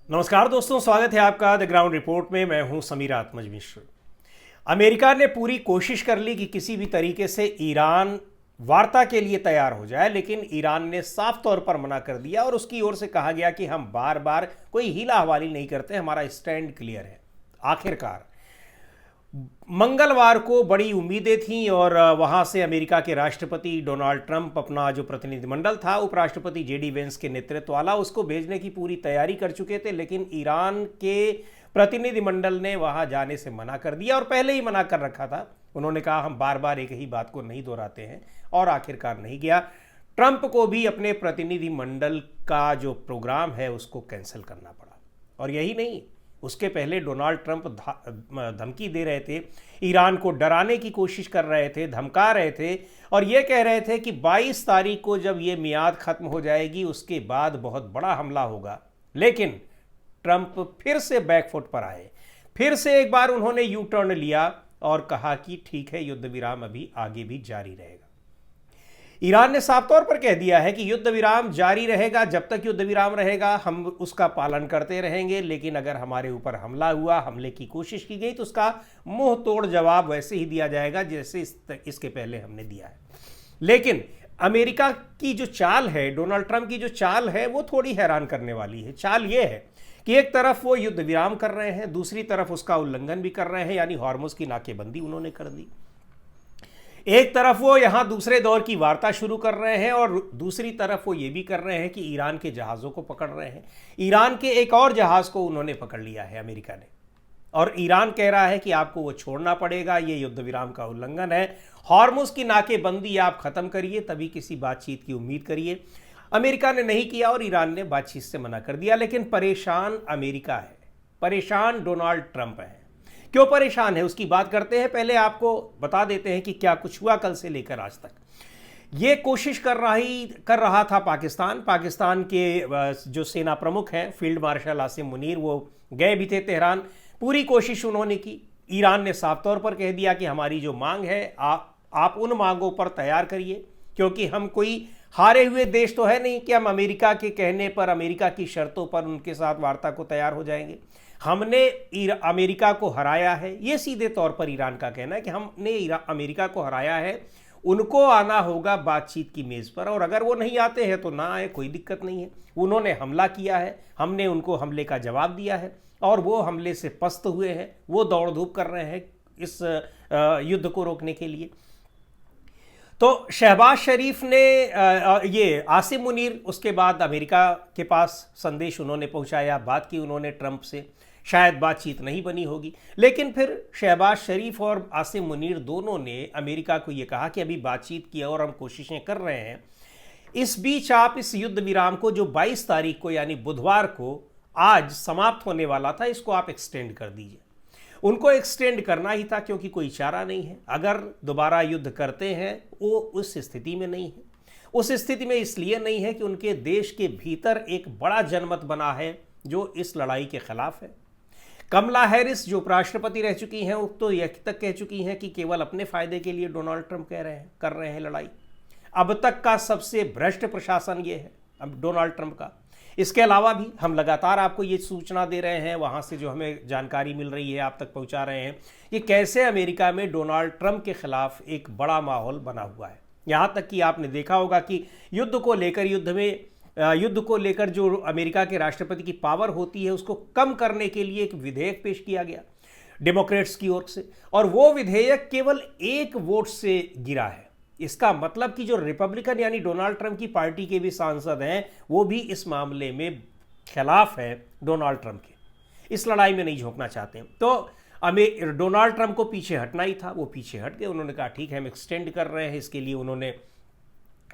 नमस्कार दोस्तों, स्वागत है आपका द ग्राउंड रिपोर्ट में। मैं हूं समीर आत्मज मिश्र। अमेरिका ने पूरी कोशिश कर ली कि किसी भी तरीके से ईरान वार्ता के लिए तैयार हो जाए, लेकिन ईरान ने साफ तौर पर मना कर दिया और उसकी ओर से कहा गया कि हम बार बार कोई हीला हवाली नहीं करते, हमारा स्टैंड क्लियर है। आखिरकार मंगलवार को बड़ी उम्मीदें थीं और वहां से अमेरिका के राष्ट्रपति डोनाल्ड ट्रंप अपना जो प्रतिनिधिमंडल था, उपराष्ट्रपति जेडी वेंस के नेतृत्व वाला, उसको भेजने की पूरी तैयारी कर चुके थे। लेकिन ईरान के प्रतिनिधिमंडल ने वहां जाने से मना कर दिया और पहले ही मना कर रखा था। उन्होंने कहा हम बार बार एक ही बात को नहीं दोहराते हैं, और आखिरकार नहीं गया। ट्रंप को भी अपने प्रतिनिधिमंडल का जो प्रोग्राम है उसको कैंसिल करना पड़ा। और यही नहीं, उसके पहले डोनाल्ड ट्रंप धमकी दे रहे थे, ईरान को डराने की कोशिश कर रहे थे, धमका रहे थे और ये कह रहे थे कि 22 तारीख को जब ये मियाद खत्म हो जाएगी उसके बाद बहुत बड़ा हमला होगा। लेकिन ट्रंप फिर से बैकफुट पर आए, फिर से एक बार उन्होंने यू टर्न लिया और कहा कि ठीक है, युद्ध विराम अभी आगे भी जारी रहेगा। ईरान ने साफ तौर पर कह दिया है कि युद्ध विराम जारी रहेगा, जब तक युद्ध विराम रहेगा हम उसका पालन करते रहेंगे, लेकिन अगर हमारे ऊपर हमला हुआ, हमले की कोशिश की गई तो उसका मुंह तोड़ जवाब वैसे ही दिया जाएगा जैसे इसके पहले हमने दिया है। लेकिन अमेरिका की जो चाल है, डोनाल्ड ट्रंप की जो चाल है, वो थोड़ी हैरान करने वाली है। चाल ये है कि एक तरफ वो युद्ध विराम कर रहे हैं, दूसरी तरफ उसका उल्लंघन भी कर रहे हैं, यानी हॉर्मुज की नाकेबंदी उन्होंने कर दी। एक तरफ वो यहां दूसरे दौर की वार्ता शुरू कर रहे हैं और दूसरी तरफ वो ये भी कर रहे हैं कि ईरान के जहाज़ों को पकड़ रहे हैं। ईरान के एक और जहाज़ को उन्होंने पकड़ लिया है अमेरिका ने, और ईरान कह रहा है कि आपको वो छोड़ना पड़ेगा, ये युद्ध विराम का उल्लंघन है, हॉर्मुज की नाकेबंदी आप खत्म करिए, तभी किसी बातचीत की उम्मीद करिए। अमेरिका ने नहीं किया और ईरान ने बातचीत से मना कर दिया। लेकिन परेशान अमेरिका है, परेशान डोनाल्ड ट्रंप है। क्यों परेशान है उसकी बात करते हैं। पहले आपको बता देते हैं कि क्या कुछ हुआ कल से लेकर आज तक। ये कोशिश कर रहा था पाकिस्तान के जो सेना प्रमुख हैं फील्ड मार्शल आसिम मुनीर, वो गए भी थे तेहरान। पूरी कोशिश उन्होंने की। ईरान ने साफ तौर पर कह दिया कि हमारी जो मांग है आप उन मांगों पर तैयार करिए, क्योंकि हम कोई हारे हुए देश तो है नहीं कि हम अमेरिका के कहने पर, अमेरिका की शर्तों पर उनके साथ वार्ता को तैयार हो जाएंगे। हमने अमेरिका को हराया है, ये सीधे तौर पर ईरान का कहना है कि हमने अमेरिका को हराया है, उनको आना होगा बातचीत की मेज़ पर, और अगर वो नहीं आते हैं तो ना आए, कोई दिक्कत नहीं है। उन्होंने हमला किया है, हमने उनको हमले का जवाब दिया है और वो हमले से पस्त हुए हैं, वो दौड़ धूप कर रहे हैं इस युद्ध को रोकने के लिए। तो शहबाज शरीफ ने ये आसिम मुनीर, उसके बाद अमेरिका के पास संदेश उन्होंने पहुंचाया, बात की उन्होंने ट्रंप से। शायद बातचीत नहीं बनी होगी, लेकिन फिर शहबाज शरीफ और आसिम मुनीर दोनों ने अमेरिका को ये कहा कि अभी बातचीत की और हम कोशिशें कर रहे हैं, इस बीच आप इस युद्ध विराम को जो 22 तारीख को यानी बुधवार को आज समाप्त होने वाला था, इसको आप एक्सटेंड कर दीजिए। उनको एक्सटेंड करना ही था, क्योंकि कोई चारा नहीं है। अगर दोबारा युद्ध करते हैं, वो उस स्थिति में नहीं है। उस स्थिति में इसलिए नहीं है कि उनके देश के भीतर एक बड़ा जनमत बना है जो इस लड़ाई के खिलाफ है। कमला हैरिस जो उपराष्ट्रपति रह चुकी हैं, वो तो यह तक कह चुकी हैं कि केवल अपने फायदे के लिए डोनाल्ड ट्रंप कर रहे हैं लड़ाई। अब तक का सबसे भ्रष्ट प्रशासन ये है अब डोनाल्ड ट्रंप का। इसके अलावा भी हम लगातार आपको ये सूचना दे रहे हैं, वहाँ से जो हमें जानकारी मिल रही है आप तक पहुँचा रहे हैं कि कैसे अमेरिका में डोनाल्ड ट्रंप के खिलाफ एक बड़ा माहौल बना हुआ है। यहाँ तक कि आपने देखा होगा कि युद्ध को लेकर जो अमेरिका के राष्ट्रपति की पावर होती है, उसको कम करने के लिए एक विधेयक पेश किया गया डेमोक्रेट्स की ओर से, और वो विधेयक केवल 1 वोट से गिरा है। इसका मतलब कि जो रिपब्लिकन यानी डोनाल्ड ट्रंप की पार्टी के भी सांसद हैं, वो भी इस मामले में खिलाफ है डोनाल्ड ट्रंप के, इस लड़ाई में नहीं झोंकना चाहते। तो डोनाल्ड ट्रंप को पीछे हटना ही था, वो पीछे हट गए। उन्होंने कहा ठीक है, हम एक्सटेंड कर रहे हैं। इसके लिए उन्होंने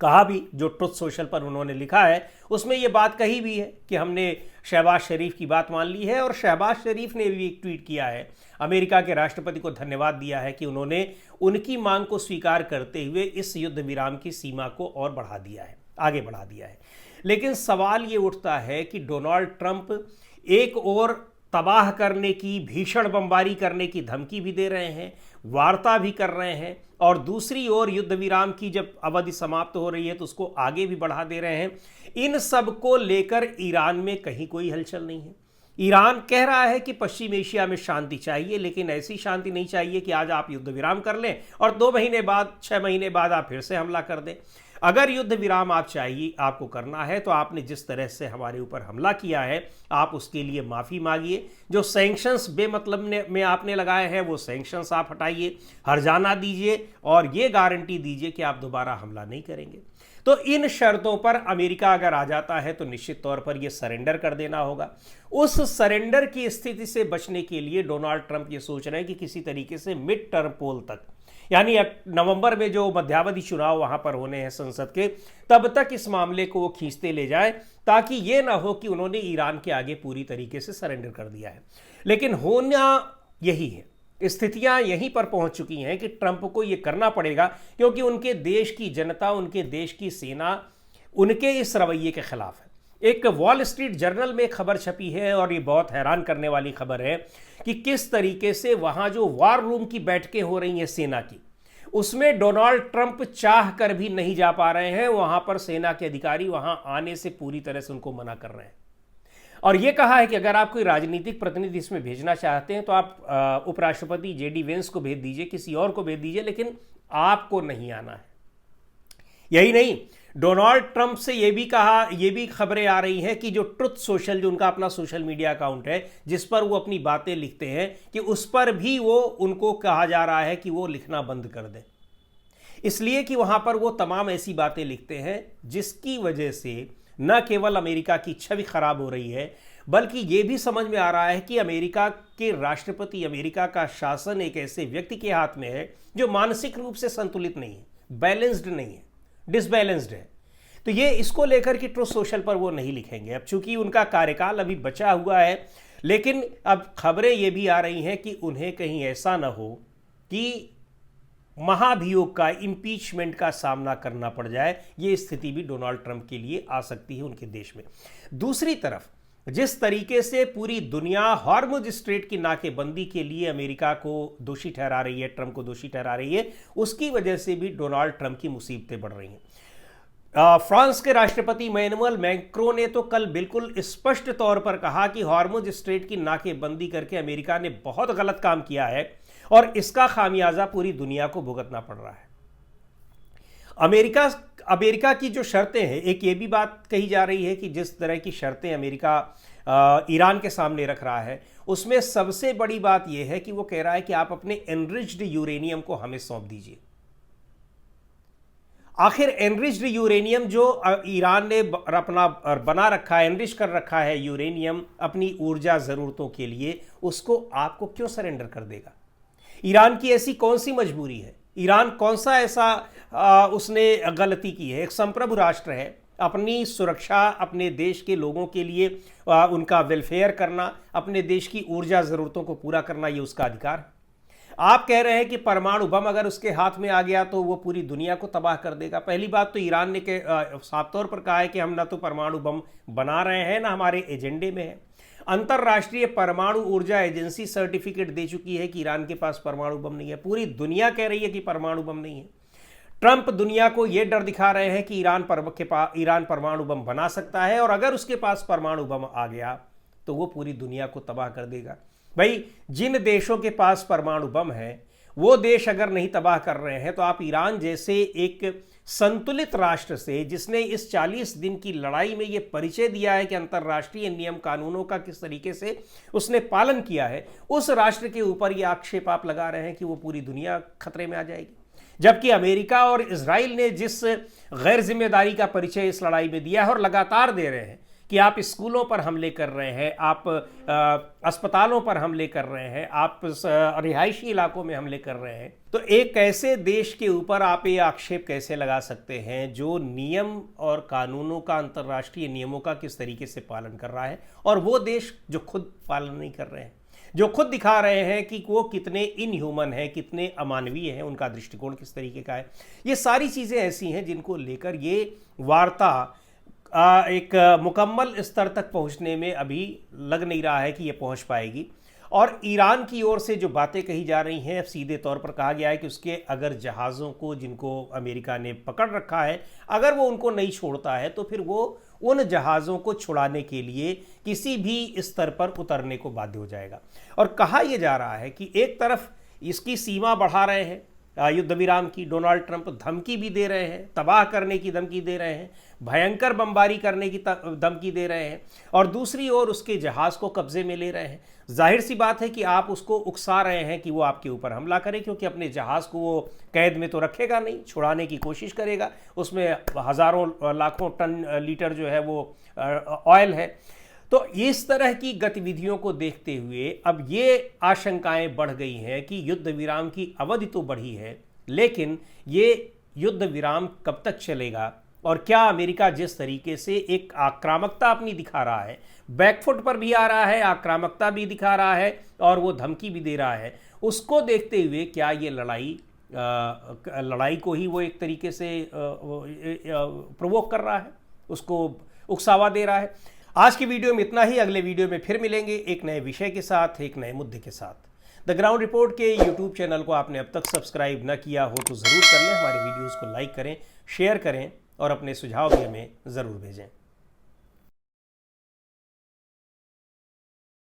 कहा भी, जो ट्रुथ सोशल पर उन्होंने लिखा है उसमें ये बात कही भी है कि हमने शहबाज शरीफ की बात मान ली है। और शहबाज शरीफ ने भी एक ट्वीट किया है, अमेरिका के राष्ट्रपति को धन्यवाद दिया है कि उन्होंने उनकी मांग को स्वीकार करते हुए इस युद्ध विराम की सीमा को और बढ़ा दिया है, आगे बढ़ा दिया है। लेकिन सवाल ये उठता है कि डोनाल्ड ट्रंप एक और तबाह करने की, भीषण बमबारी करने की धमकी भी दे रहे हैं, वार्ता भी कर रहे हैं, और दूसरी ओर युद्ध विराम की जब अवधि समाप्त हो रही है तो उसको आगे भी बढ़ा दे रहे हैं। इन सब को लेकर ईरान में कहीं कोई हलचल नहीं है। ईरान कह रहा है कि पश्चिम एशिया में शांति चाहिए, लेकिन ऐसी शांति नहीं चाहिए कि आज आप युद्ध विराम कर लें और 2 महीने बाद 6 महीने बाद आप फिर से हमला कर दें। अगर युद्ध विराम आपको करना है तो आपने जिस तरह से हमारे ऊपर हमला किया है आप उसके लिए माफ़ी मांगिए। जो सैंक्शंस बेमतलब में आपने लगाए हैं वो सैंक्शंस आप हटाइए, हर्जाना दीजिए और ये गारंटी दीजिए कि आप दोबारा हमला नहीं करेंगे। तो इन शर्तों पर अमेरिका अगर आ जाता है तो निश्चित तौर पर यह सरेंडर कर देना होगा। उस सरेंडर की स्थिति से बचने के लिए डोनाल्ड ट्रंप ये सोच रहे हैं कि किसी तरीके से मिड टर्म पोल तक, यानी नवंबर में जो मध्यावधि चुनाव वहां पर होने हैं संसद के, तब तक इस मामले को वो खींचते ले जाए ताकि ये ना हो कि उन्होंने ईरान के आगे पूरी तरीके से सरेंडर कर दिया है। लेकिन होना यही है, स्थितियां यहीं पर पहुंच चुकी हैं कि ट्रंप को यह करना पड़ेगा, क्योंकि उनके देश की जनता, उनके देश की सेना उनके इस रवैये के खिलाफ है। एक वॉल स्ट्रीट जर्नल में खबर छपी है और ये बहुत हैरान करने वाली खबर है कि किस तरीके से वहां जो वॉर रूम की बैठकें हो रही हैं सेना की, उसमें डोनाल्ड ट्रंप चाह कर भी नहीं जा पा रहे हैं। वहां पर सेना के अधिकारी वहां आने से पूरी तरह से उनको मना कर रहे हैं और यह कहा है कि अगर आप कोई राजनीतिक प्रतिनिधि इसमें भेजना चाहते हैं तो आप उपराष्ट्रपति जेडी वेंस को भेज दीजिए, किसी और को भेज दीजिए, लेकिन आपको नहीं आना है। यही नहीं, डोनाल्ड ट्रंप से यह भी खबरें आ रही हैं कि जो ट्रुथ सोशल, जो उनका अपना सोशल मीडिया अकाउंट है जिस पर वो अपनी बातें लिखते हैं, कि उस पर भी वो उनको कहा जा रहा है कि वो लिखना बंद कर दें, इसलिए कि वहां पर वो तमाम ऐसी बातें लिखते हैं जिसकी वजह से न केवल अमेरिका की छवि खराब हो रही है, बल्कि यह भी समझ में आ रहा है कि अमेरिका के राष्ट्रपति, अमेरिका का शासन एक ऐसे व्यक्ति के हाथ में है जो मानसिक रूप से संतुलित नहीं है, बैलेंस्ड नहीं है, डिसबैलेंस्ड है। तो ये इसको लेकर कि ट्रुथ सोशल पर वो नहीं लिखेंगे। अब चूंकि उनका कार्यकाल अभी बचा हुआ है, लेकिन अब खबरें ये भी आ रही हैं कि उन्हें कहीं ऐसा ना हो कि महाभियोग का, इंपीचमेंट का सामना करना पड़ जाए। ये स्थिति भी डोनाल्ड ट्रंप के लिए आ सकती है उनके देश में। दूसरी तरफ जिस तरीके से पूरी दुनिया हॉर्मुज स्ट्रेट की नाकेबंदी के लिए अमेरिका को दोषी ठहरा रही है, ट्रंप को दोषी ठहरा रही है, उसकी वजह से भी डोनाल्ड ट्रंप की मुसीबतें बढ़ रही हैं। फ्रांस के राष्ट्रपति इमैनुअल मैक्रों ने तो कल बिल्कुल स्पष्ट तौर पर कहा कि हॉर्मुज स्ट्रेट की नाकेबंदी करके अमेरिका ने बहुत गलत काम किया है और इसका खामियाजा पूरी दुनिया को भुगतना पड़ रहा है। अमेरिका की जो शर्तें हैं, एक ये भी बात कही जा रही है कि जिस तरह की शर्तें अमेरिका ईरान के सामने रख रहा है, उसमें सबसे बड़ी बात यह है कि वो कह रहा है कि आप अपने एनरिच्ड यूरेनियम को हमें सौंप दीजिए। आखिर एनरिच्ड यूरेनियम जो ईरान ने अपना बना रखा है, एनरिच कर रखा है यूरेनियम अपनी ऊर्जा ज़रूरतों के लिए, उसको आपको क्यों सरेंडर कर देगा? ईरान की ऐसी कौन सी मजबूरी है? ईरान कौन सा ऐसा उसने गलती की है? एक संप्रभु राष्ट्र है, अपनी सुरक्षा, अपने देश के लोगों के लिए उनका वेलफेयर करना, अपने देश की ऊर्जा ज़रूरतों को पूरा करना, ये उसका अधिकार है। आप कह रहे हैं कि परमाणु बम अगर उसके हाथ में आ गया तो वो पूरी दुनिया को तबाह कर देगा। पहली बात तो ईरान ने साफ तौर पर कहा है कि हम ना तो परमाणु बम बना रहे हैं, ना हमारे एजेंडे में है। अंतर्राष्ट्रीय परमाणु ऊर्जा एजेंसी सर्टिफिकेट दे चुकी है कि ईरान के पास परमाणु बम नहीं है। पूरी दुनिया कह रही है कि परमाणु बम नहीं है। ट्रंप दुनिया को यह डर दिखा रहे हैं कि ईरान परमाणु बम बना सकता है और अगर उसके पास परमाणु बम आ गया तो वो पूरी दुनिया को तबाह कर देगा। भाई, जिन देशों के पास परमाणु बम है वो देश अगर नहीं तबाह कर रहे हैं तो आप ईरान जैसे एक संतुलित राष्ट्र से, जिसने इस 40 दिन की लड़ाई में ये परिचय दिया है कि अंतर्राष्ट्रीय नियम कानूनों का किस तरीके से उसने पालन किया है, उस राष्ट्र के ऊपर ये आक्षेप आप लगा रहे हैं कि वो पूरी दुनिया खतरे में आ जाएगी। जबकि अमेरिका और इजराइल ने जिस गैर जिम्मेदारी का परिचय इस लड़ाई में दिया है और लगातार दे रहे हैं कि आप स्कूलों पर हमले कर रहे हैं, आप अस्पतालों पर हमले कर रहे हैं, आप रिहायशी इलाकों में हमले कर रहे हैं, तो एक ऐसे देश के ऊपर आप ये आक्षेप कैसे लगा सकते हैं जो नियम और कानूनों का, अंतर्राष्ट्रीय नियमों का किस तरीके से पालन कर रहा है, और वो देश जो खुद पालन नहीं कर रहे हैं, जो खुद दिखा रहे हैं कि वो कितने इनह्यूमन हैं, कितने अमानवीय हैं, उनका दृष्टिकोण किस तरीके का है। ये सारी चीज़ें ऐसी हैं जिनको लेकर ये वार्ता एक मुकम्मल स्तर तक पहुंचने में अभी लग नहीं रहा है कि ये पहुंच पाएगी। और ईरान की ओर से जो बातें कही जा रही हैं, सीधे तौर पर कहा गया है कि उसके अगर जहाज़ों को, जिनको अमेरिका ने पकड़ रखा है, अगर वो उनको नहीं छोड़ता है तो फिर वो उन जहाज़ों को छुड़ाने के लिए किसी भी स्तर पर उतरने को बाध्य हो जाएगा। और कहा यह जा रहा है कि एक तरफ इसकी सीमा बढ़ा रहे हैं युद्ध विराम की, डोनाल्ड ट्रंप धमकी भी दे रहे हैं, तबाह करने की धमकी दे रहे हैं, भयंकर बमबारी करने की धमकी दे रहे हैं, और दूसरी ओर उसके जहाज़ को कब्जे में ले रहे हैं। जाहिर सी बात है कि आप उसको उकसा रहे हैं कि वो आपके ऊपर हमला करे, क्योंकि अपने जहाज़ को वो कैद में तो रखेगा नहीं, छुड़ाने की कोशिश करेगा। उसमें हज़ारों लाखों टन लीटर जो है वो ऑयल है। तो इस तरह की गतिविधियों को देखते हुए अब ये आशंकाएं बढ़ गई हैं कि युद्ध विराम की अवधि तो बढ़ी है, लेकिन ये युद्ध विराम कब तक चलेगा, और क्या अमेरिका जिस तरीके से एक आक्रामकता अपनी दिखा रहा है, बैकफुट पर भी आ रहा है, आक्रामकता भी दिखा रहा है और वो धमकी भी दे रहा है, उसको देखते हुए क्या ये लड़ाई को ही वो एक तरीके से प्रोवोक कर रहा है, उसको उकसावा दे रहा है। आज की वीडियो में इतना ही। अगले वीडियो में फिर मिलेंगे एक नए विषय के साथ, एक नए मुद्दे के साथ। द ग्राउंड रिपोर्ट के यूट्यूब चैनल को आपने अब तक सब्सक्राइब न किया हो तो ज़रूर कर लें। हमारे वीडियोज़ को लाइक करें, शेयर करें और अपने सुझाव भी हमें ज़रूर भेजें।